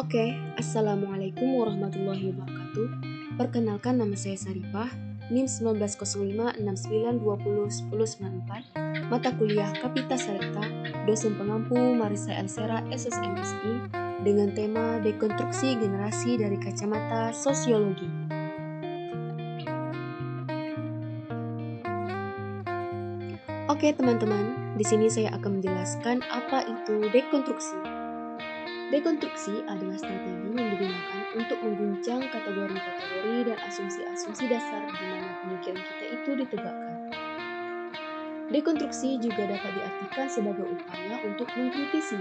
Oke, Assalamualaikum warahmatullahi wabarakatuh. Perkenalkan, nama saya Sarifah, NIM 190569201094, mata kuliah Kapita Selecta, dosen pengampu Marisa Elsera SSMSI, dengan tema dekonstruksi generasi dari kacamata sosiologi. Oke teman-teman, di sini saya akan menjelaskan apa itu dekonstruksi. Dekonstruksi adalah strategi yang digunakan untuk mengguncang kategori-kategori dan asumsi-asumsi dasar di mana pemikiran kita itu ditegakkan. Dekonstruksi juga dapat diartikan sebagai upaya untuk mengkritisi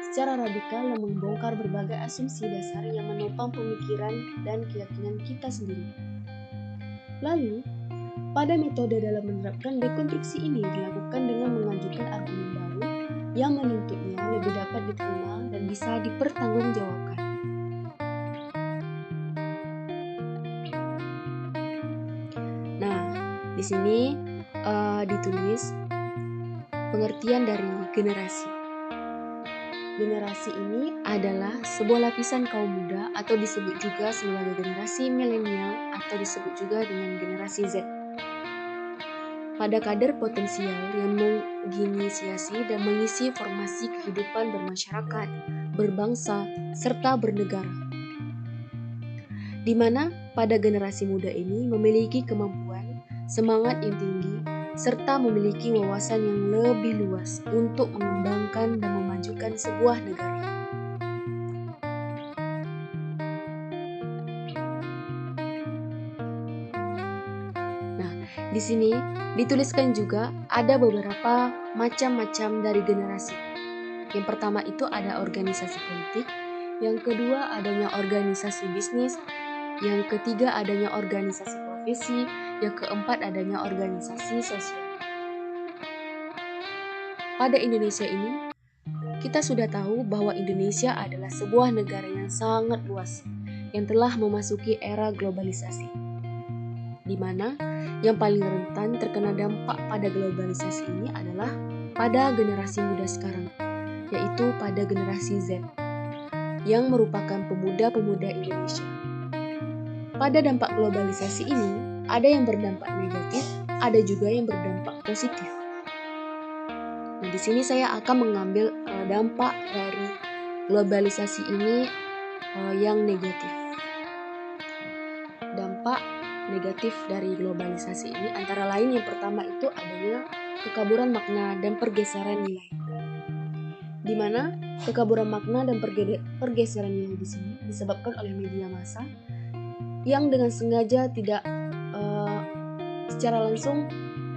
secara radikal dan membongkar berbagai asumsi dasar yang menopang pemikiran dan keyakinan kita sendiri. Lalu, pada metode dalam menerapkan dekonstruksi ini dilakukan dengan mengajukan argumen baru yang menuntutnya lebih dapat diterima dan bisa dipertanggungjawabkan. Nah, di sini ditulis pengertian dari generasi. Generasi ini adalah sebuah lapisan kaum muda atau disebut juga sebagai generasi milenial atau disebut juga dengan generasi Z. Pada kader potensial yang menginisiasi dan mengisi formasi kehidupan bermasyarakat, berbangsa, serta bernegara. Di mana pada generasi muda ini memiliki kemampuan, semangat yang tinggi, serta memiliki wawasan yang lebih luas untuk mengembangkan dan memajukan sebuah negara. Di sini dituliskan juga ada beberapa macam-macam dari generasi. Yang pertama itu ada organisasi politik, yang kedua adanya organisasi bisnis, yang ketiga adanya organisasi profesi, yang keempat adanya organisasi sosial. Pada Indonesia ini, kita sudah tahu bahwa Indonesia adalah sebuah negara yang sangat luas, yang telah memasuki era globalisasi, di mana yang paling rentan terkena dampak pada globalisasi ini adalah pada generasi muda sekarang, yaitu pada generasi Z, yang merupakan pemuda-pemuda Indonesia. Pada dampak globalisasi ini, ada yang berdampak negatif, ada juga yang berdampak positif. Nah, di sini saya akan mengambil dampak dari globalisasi ini yang negatif. Dampak negatif dari globalisasi ini antara lain yang pertama itu adanya kekaburan makna dan pergeseran nilai. Di mana kekaburan makna dan pergeseran nilai di sini disebabkan oleh media massa yang dengan sengaja tidak secara langsung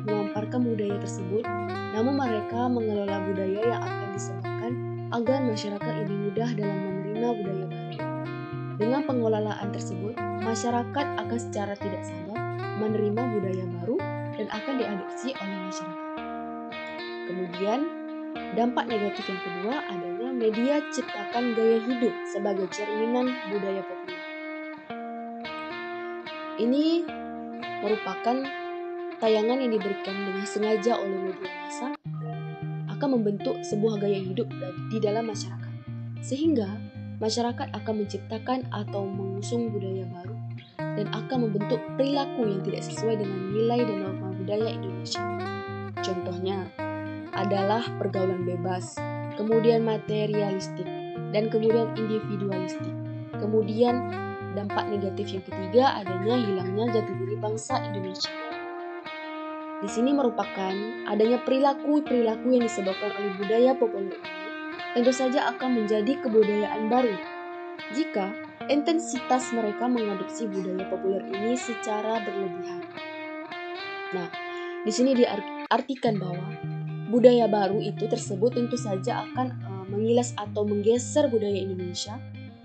memamparkan budaya tersebut, namun mereka mengelola budaya yang akan disebarkan agar masyarakat lebih mudah dalam menerima budaya baru. Dengan pengelolaan tersebut, masyarakat akan secara tidak sadar menerima budaya baru dan akan diadopsi oleh masyarakat. Kemudian, dampak negatif yang kedua adanya media ciptakan gaya hidup sebagai cerminan budaya populer. Ini merupakan tayangan yang diberikan dengan sengaja oleh media massa akan membentuk sebuah gaya hidup di dalam masyarakat, sehingga masyarakat akan menciptakan atau mengusung budaya baru dan akan membentuk perilaku yang tidak sesuai dengan nilai dan norma budaya Indonesia. Contohnya adalah pergaulan bebas, kemudian materialistik, dan kemudian individualistik. Kemudian dampak negatif yang ketiga adanya hilangnya jati diri bangsa Indonesia. Di sini merupakan adanya perilaku-perilaku yang disebabkan oleh budaya populer ini tentu saja akan menjadi kebudayaan baru jika intensitas mereka mengadopsi budaya populer ini secara berlebihan. Nah, di sini diartikan bahwa budaya baru itu tersebut tentu saja akan mengilas atau menggeser budaya Indonesia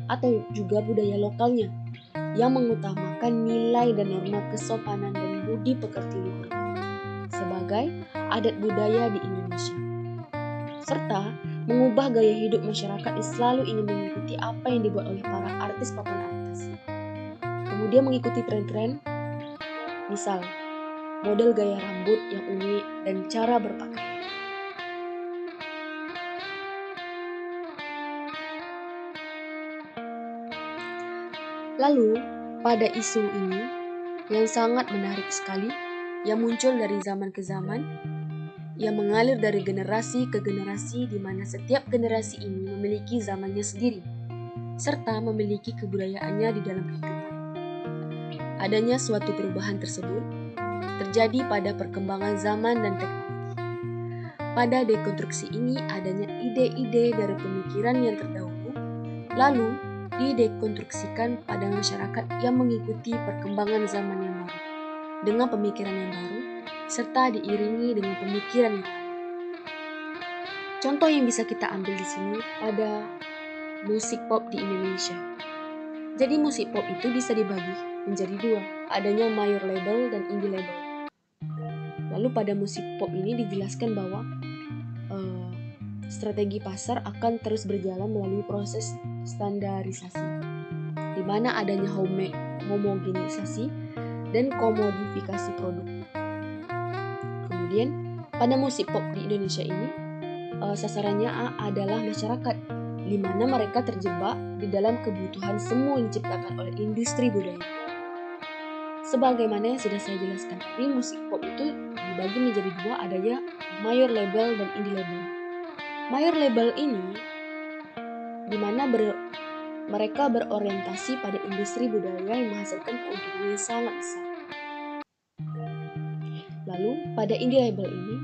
atau juga budaya lokalnya yang mengutamakan nilai dan norma kesopanan dan budi pekerti luhur sebagai adat budaya di Indonesia, serta mengubah gaya hidup masyarakat yang selalu ingin mengikuti apa yang dibuat oleh para artis papan atas. Kemudian mengikuti tren-tren, misal model gaya rambut yang unik dan cara berpakaian. Lalu, pada isu ini yang sangat menarik sekali, yang muncul dari zaman ke zaman, yang mengalir dari generasi ke generasi di mana setiap generasi ini memiliki zamannya sendiri, serta memiliki kebudayaannya di dalam kehidupan. Adanya suatu perubahan tersebut terjadi pada perkembangan zaman dan teknologi. Pada dekonstruksi ini adanya ide-ide dari pemikiran yang terdahulu, lalu didekonstruksikan pada masyarakat yang mengikuti perkembangan zaman yang baru, dengan pemikiran yang baru, serta diiringi dengan pemikiran yang lama. Contoh yang bisa kita ambil di sini pada musik pop di Indonesia. Jadi musik pop itu bisa dibagi menjadi dua, adanya major label dan indie label. Lalu pada musik pop ini dijelaskan bahwa strategi pasar akan terus berjalan melalui proses standarisasi, di mana adanya homogenisasi dan komodifikasi produk. Kemudian pada musik pop di Indonesia ini sasarannya adalah masyarakat, di mana mereka terjebak di dalam kebutuhan semu yang diciptakan oleh industri budaya. Sebagaimana yang sudah saya jelaskan tadi, musik pop itu dibagi menjadi dua, adanya major label dan indie label. Major label ini di mana mereka berorientasi pada industri budaya yang menghasilkan keuntungan yang sangat besar. Lalu pada indie label ini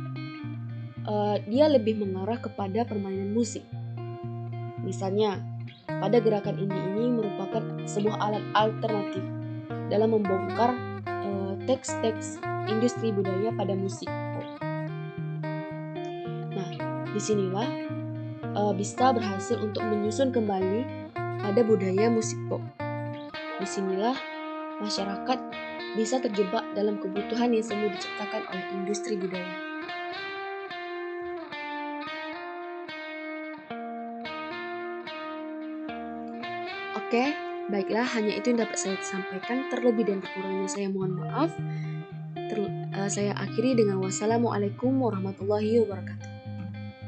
dia lebih mengarah kepada permainan musik. Misalnya, pada gerakan indie ini merupakan sebuah alat alternatif dalam membongkar teks-teks industri budaya pada musik pop. Nah, disinilah bisa berhasil untuk menyusun kembali pada budaya musik pop. Disinilah masyarakat bisa terjebak dalam kebutuhan yang semu diciptakan oleh industri budaya. Oke, baiklah, hanya itu yang dapat saya sampaikan. Terlebih dan kurangnya saya mohon maaf. Saya akhiri dengan wassalamualaikum warahmatullahi wabarakatuh.